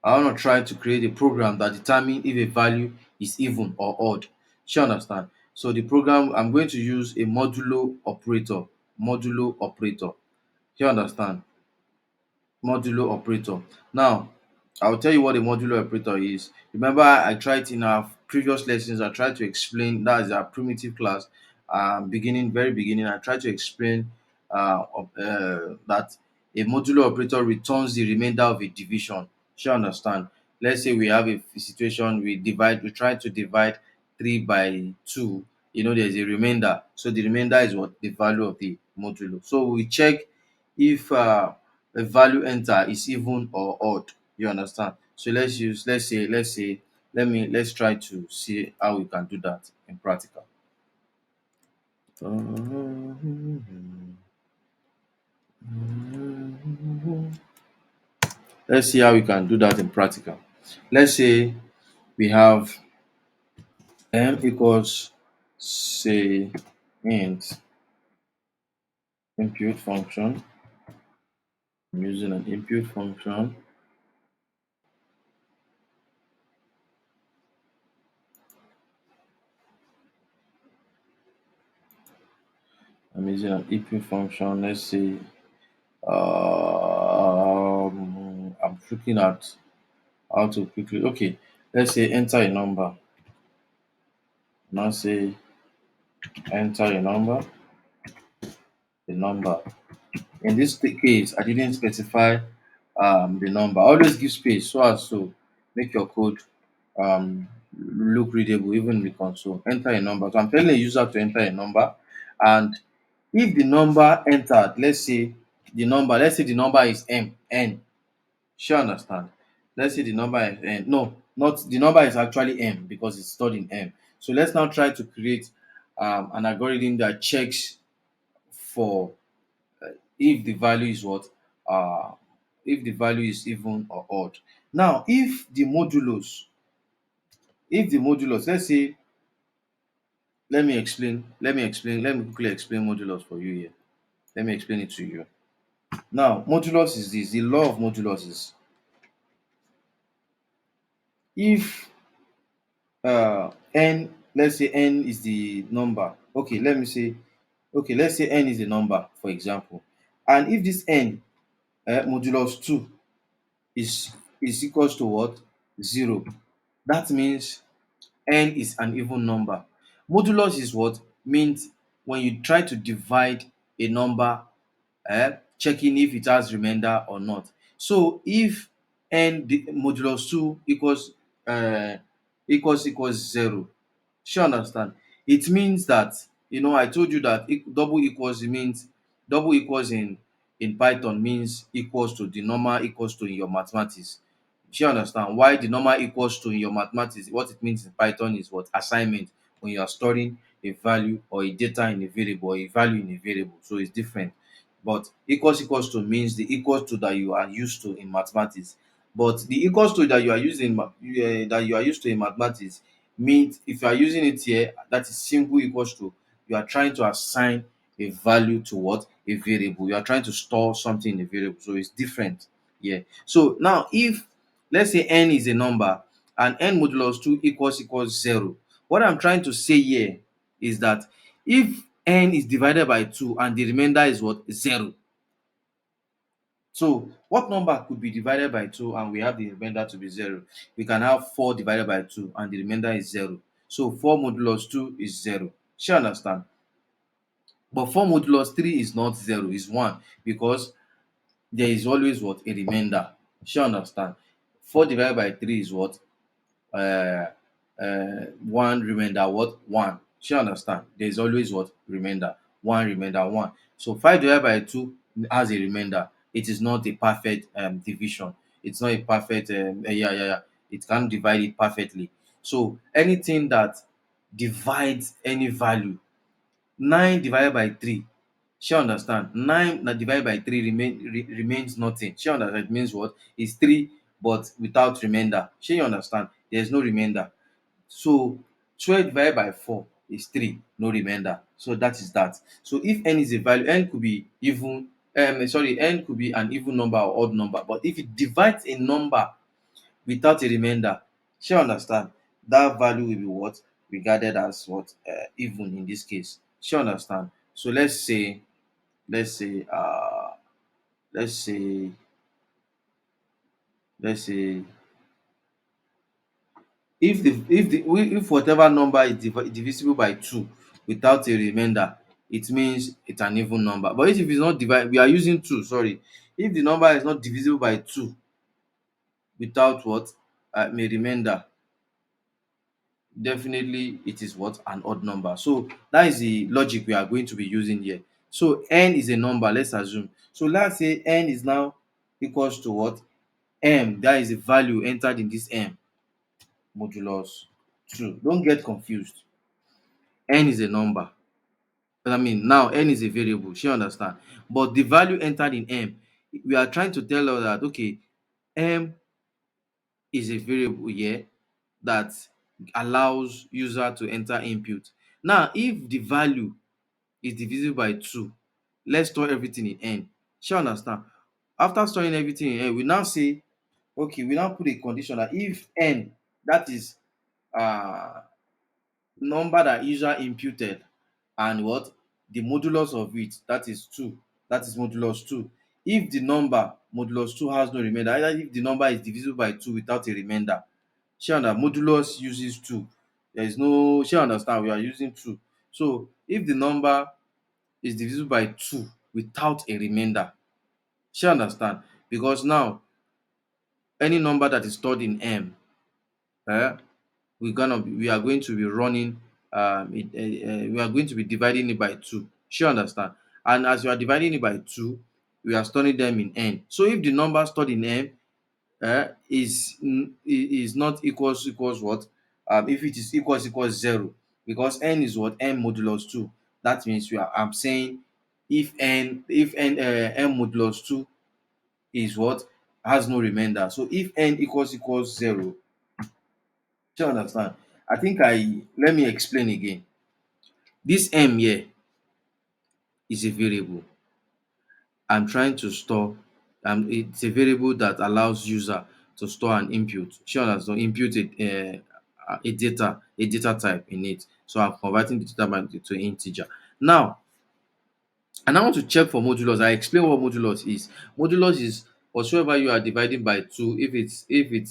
I want to try to create a program that determines if a value is even or odd. You understand? So the program, I'm going to use a modulo operator. Modulo operator. You understand? Modulo operator. Now, I'll tell you what a modulo operator is. Remember, I tried in our previous lessons, I tried to explain that is our primitive class, very beginning. I tried to explain that a modulo operator returns the remainder of a division. You understand? Let's say we have a situation, we try to divide 3 by 2. There's a remainder. So the remainder is what the value of the modulo. So we check if a value enter is even or odd. You understand? So let's try to see how we can do that in practical. Let's see how we can do that in practical. Let's say we have m equals say int input function. I'm using an input function. I'm using an input function. Let's say I'm looking at how to quickly. Okay, let's say enter a number. Now say enter a number. The number. In this case, I didn't specify the number. Always give space so as to make your code look readable even in the console. Enter a number. So I'm telling the user to enter a number, and if the number entered, let's say the number is n. Sure, understand. Let's say the number is n. No, not the number is actually m because it's stored in m. So let's now try to create an algorithm that checks for if the value is what uh if the value is even or odd. Now, if the modulus, let's say, let me quickly explain modulus for you here. Let me explain it to you. Now, modulus is this. The law of modulus is if n, let's say n is the number. Let's say n is the number, for example. And if this n modulus 2 is equals to what? 0. That means n is an even number. Modulus is what? Means when you try to divide a number, checking if it has remainder or not. So if modulus 2 uh, equals 0, shey you understand? It means that, I told you that double equals, it means double equals in Python means equals to the normal equals to in your mathematics. Shey you understand? Why the normal equals to in your mathematics, what it means in Python is what? Assignment, when you are storing a value or a data in a variable or a value in a variable. So it's different. But equals to means the equals to that you are used to in mathematics. But the equals to that you are using that you are used to in mathematics means, if you are using it here, that is simple equals to, you are trying to assign a value to what? A variable. You are trying to store something in a variable. So it's different. Yeah. So now if, let's say, n is a number and n modulus 2 equals 0, what I'm trying to say here is that if n is divided by 2 and the remainder is what? 0. So what number could be divided by 2 and we have the remainder to be 0? We can have 4 divided by 2 and the remainder is 0. So 4 modulus 2 is 0. Shall you understand? But 4 modulus 3 is not 0, it's 1, because there is always what? A remainder. Shall you understand? 4 divided by 3 is what? 1 remainder what? 1. Shall you understand? There is always what? Remainder. 1 remainder 1. So 5 divided by 2 has a remainder. It is not a perfect division. It's not a perfect yeah. It can't divide it perfectly. So anything that divides any value, 9 divided by 3, shey you understand? 9 na divided by 3 remains nothing. Shey you understand? It means what? It's 3 but without remainder. Shey you understand? There is no remainder. So 12 divided by 4 is 3, no remainder. So that is that. So if n is a value, n could be even, n could be an even number or odd number. But if it divides a number without a remainder, shey you understand? That value will be what? Regarded as what? Even in this case. Shey you understand? So let's say uh let's say let's say if whatever number is divisible by 2 without a remainder, it means it's an even number. But if it's not we are using 2, sorry. If the number is not divisible by 2 without what? A remainder, definitely it is what? An odd number. So that is the logic we are going to be using here. So n is a number, let's assume. So let's say n is now equals to what? M. That is a value entered in this m modulus 2. Don't get confused. N is a number. I mean, now n is a variable. She understand. But the value entered in m, we are trying to tell her that, okay, m is a variable here that allows user to enter input. Now, if the value is divisible by 2, let's store everything in n. She understand. After storing everything in n, we now say, okay, we now put a condition that if n, that is uh number that user imputed, and what? The modulus of it, that is 2. That is modulus 2. If the number modulus 2 has no remainder, either if the number is divisible by 2 without a remainder, shey understand? Modulus uses 2. There is no, shey understand? We are using 2. So if the number is divisible by 2 without a remainder, shey understand? Because now any number that is stored in m, um we are going to be running we are going to be dividing it by 2. Shey understand? And as we are dividing it by 2, we are storing them in n. So if the number stored in m is not equals what? If it is equals 0, because n is what? M modulus 2. That means I'm saying if m modulus 2 is what? Has no remainder. So if n equals 0, do you understand? I think let me explain again. This m here is a variable. I'm trying to store, it's a variable that allows user to store an input. Sure, understand? Input a data type in it. So I'm converting the data type to integer. Now, and I want to check for modulus. I explain what modulus is. Modulus is whatsoever you are dividing by two, if it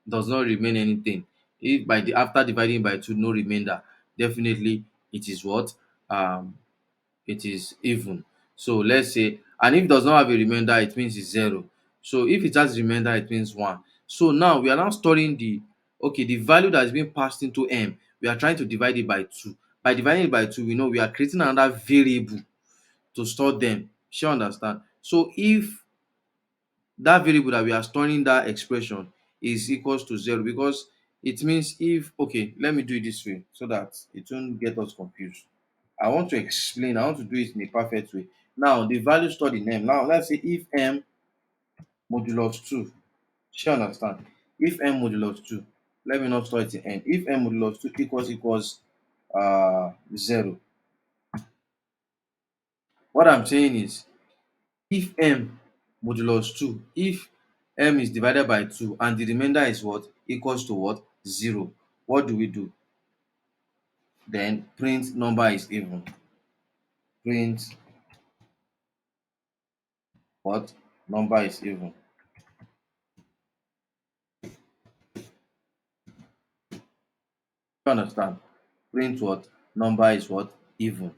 does not remain anything, if by the after dividing by two no remainder, definitely it is what, um it is even. So let's say, and if it does not have a remainder, it means it's zero. So if it has remainder, it means one. So now we are now storing the, okay, the value that is being passed into m. We are trying to divide it by two. By dividing it by two, we know we are creating another variable to store them. Shall understand? So if that variable that we are storing in that expression is equals to zero, because it means, if, okay, let me do it this way so that it won't get us confused. I want to explain, I want to do it in a perfect way. Now the value stored in m, now let's say if m modulus 2, shall understand, if m modulus 2, let me not store it in n, if m modulus 2 equals 0, what I'm saying is, if m modulus 2, if m is divided by 2 and the remainder is what, equals to what, 0, what do we do? Then print number is even. Print what, number is even. You understand? Print what, number is what, even.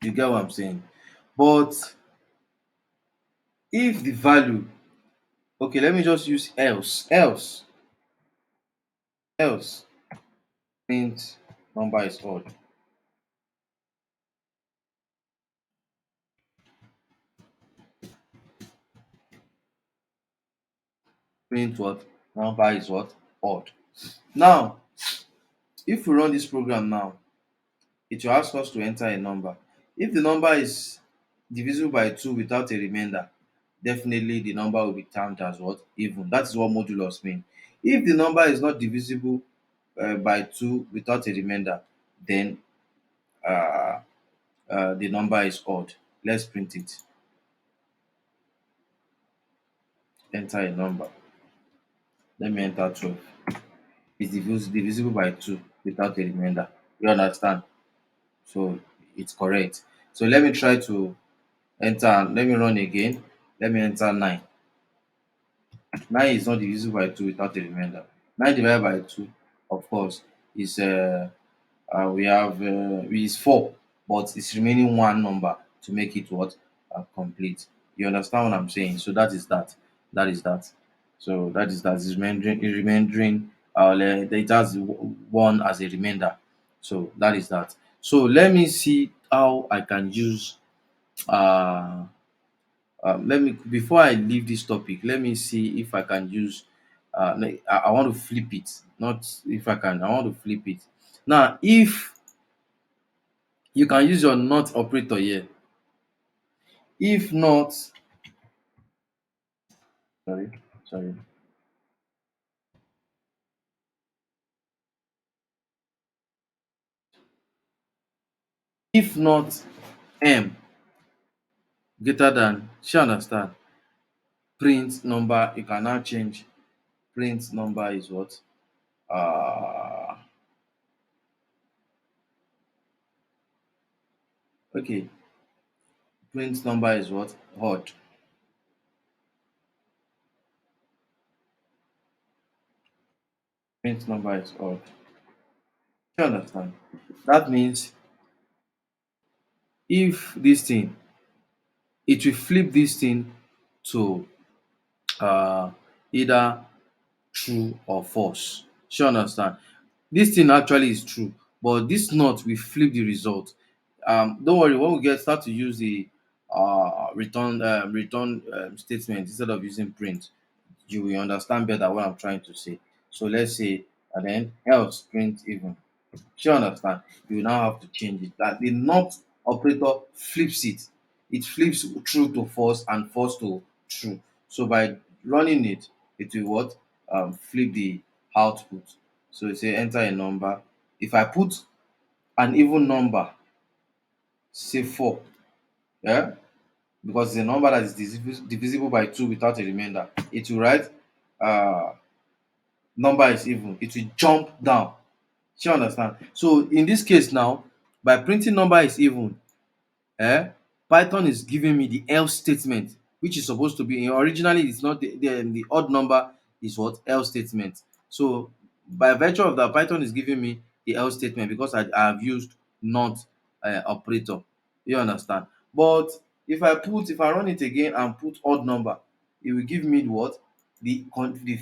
You get what I'm saying? But if the value, okay, let me just use else print number is odd. Print what, number is what, odd. Now if we run this program now, it will ask us to enter a number. If the number is divisible by 2 without a remainder, definitely the number will be termed as what, even. That is what modulus mean. If the number is not divisible by 2 without a remainder, then uh, the number is odd. Let's print it. Enter a number. Let me enter 12. It's divisible by 2 without a remainder. You understand? So it's correct. So let me try to enter, let me run again. Let me enter 9. 9 is not divisible by 2 without a remainder. 9 divided by 2, of course, is we have is 4, but it's remaining one number to make it what, complete. You understand what I'm saying? So that is that. That is that. So that is that. Is remaining. It has one as a remainder. So that is that. So let me see how I can use. Let me, before I leave this topic, let me see if I can use. I want to flip it. Not if I can. I want to flip it. Now, if you can use your not operator here. If not, sorry, sorry. If not m greater than, shall understand. Print number. You can now change. Print number is what? Uh okay. Print number is what? Odd. Print number is odd. Shall understand. That means if this thing, it will flip this thing to uh either true or false. Shall understand. This thing actually is true, but this not will flip the result. Don't worry, when we get start to use the return statement instead of using print, you will understand better what I'm trying to say. So let's say, and then else print even. You understand? You now have to change it. That the not operator flips it. It flips true to false and false to true. So by running it, it will what? Flip the output. So it say enter a number. If I put an even number, say 4, yeah, because it's a number that is divisible by 2 without a remainder, it will write uh, number is even. It will jump down. You understand? So in this case now, by printing number is even, eh, Python is giving me the else statement. which is supposed to be originally it's not the odd number is what else statement. So by virtue of that, Python is giving me the else statement because I have used not operator. You understand? But if I run it again and put odd number, it will give me what the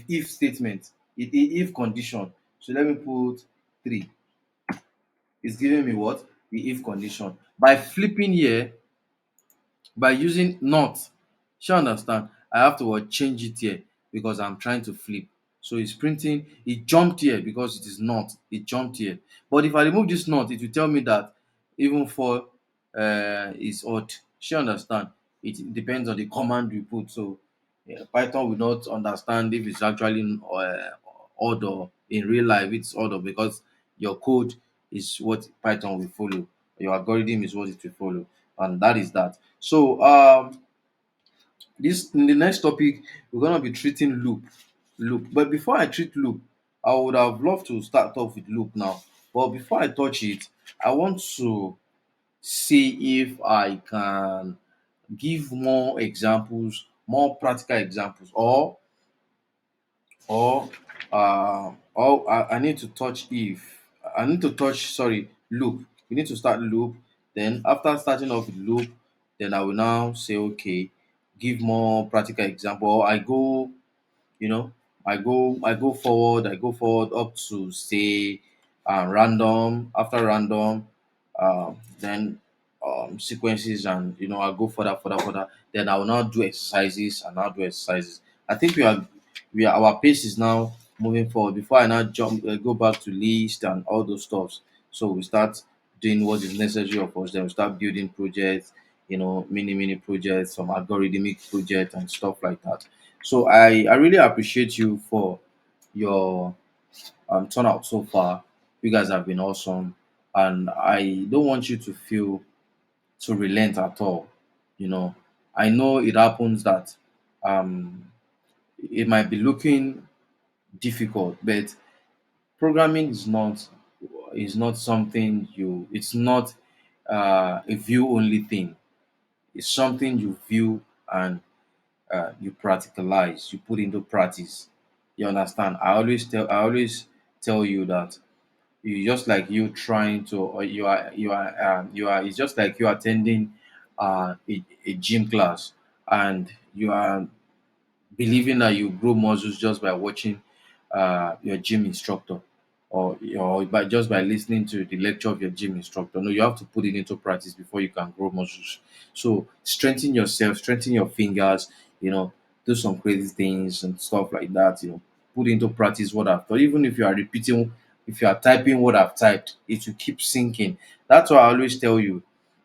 if statement, the if condition. So let me put 3. It's giving me what the if condition. By flipping here, by using not, shey you understand, I have to change it here because I'm trying to flip. So it's printing, it jumped here because it is not, it jumped here. But if I remove this not, it will tell me that even 4 is odd. Shey you understand? It depends on the command we put. So Python will not understand if it's actually odd or in real life it's odd, or because your code is what Python will follow, your algorithm is what it will follow, and that is that. So this in the next topic we're gonna be treating loop. But before I treat loop, I would have loved to start off with loop now. But before I touch it, I want to see if I can give more examples, more practical examples, or I need to touch if I need to touch sorry loop. We need to start loop. Then after starting off with loop, then I will now say okay, give more practical example. Or I go, you know, I go forward up to say random. After random, then sequences, and I go further. Then I will now do exercises and now do exercises. I think we are our pace is now moving forward. Before I now jump go back to list and all those stuffs. So we start doing what is necessary of us. Then we start building projects, mini projects, some algorithmic projects and stuff like that. So I really appreciate you for your turnout so far. You guys have been awesome, and I don't want you to feel to relent at all. You know, I know it happens that um, it might be looking difficult, but programming is not something you. It's not a view only thing. It's something you view and you practicalize, you put into practice. You understand? I always tell you that you just like you trying to, or you are. It's just like you attending a gym class, and you are believing that you grow muscles just by watching your gym instructor, or by just by listening to the lecture of your gym instructor. No, you have to put it into practice before you can grow muscles. So strengthen yourself, strengthen your fingers, do some crazy things and stuff like that. Put into practice what I've taught. Even if you are repeating, if you are typing what I've typed, it will keep sinking. That's why I always tell you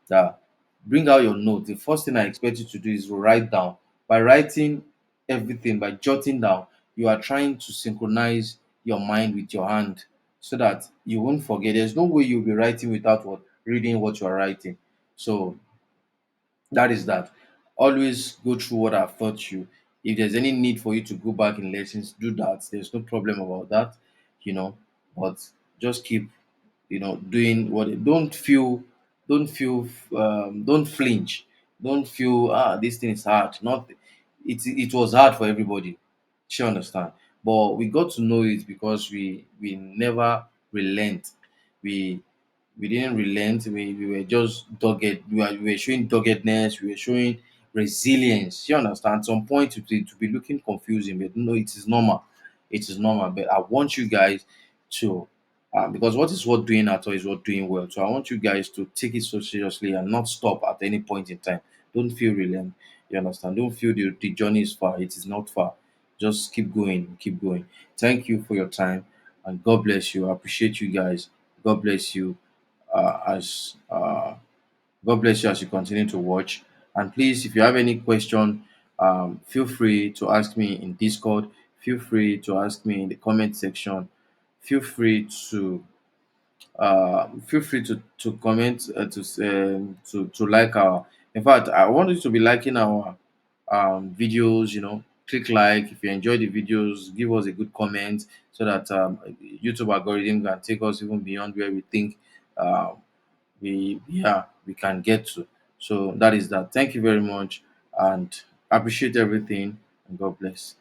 that bring out your note. The first thing I expect you to do is write down. By writing everything, by jotting down, you are trying to synchronize your mind with your hand so that you won't forget. There's no way you'll be writing without reading what you are writing. So that is that. Always go through what I've taught you. If there's any need for you to go back in lessons, do that. There's no problem about that, you know. But just keep, doing what. Don't flinch. Don't feel this thing is hard. Not it was hard for everybody. She understand, but we got to know it because we never relent. We we didn't relent. We were just dogged. We were showing doggedness. We were showing resilience. You understand? At some point, to be looking confusing, but no, it is normal. It is normal. But I want you guys to, because what is worth doing at all is worth doing well. So I want you guys to take it so seriously and not stop at any point in time. Don't feel relent. You understand? Don't feel the journey is far. It is not far. Just keep going. Keep going. Thank you for your time, and God bless you. I appreciate you guys. God bless you as God bless you as you continue to watch. And please, if you have any question, feel free to ask me in Discord. Feel free to ask me in the comment section. Feel free to comment to like our. In fact, I want you to be liking our videos. Click like if you enjoy the videos. Give us a good comment so that YouTube algorithm can take us even beyond where we think. Uh, we can get to. So that is that. Thank you very much, and I appreciate everything, and God bless.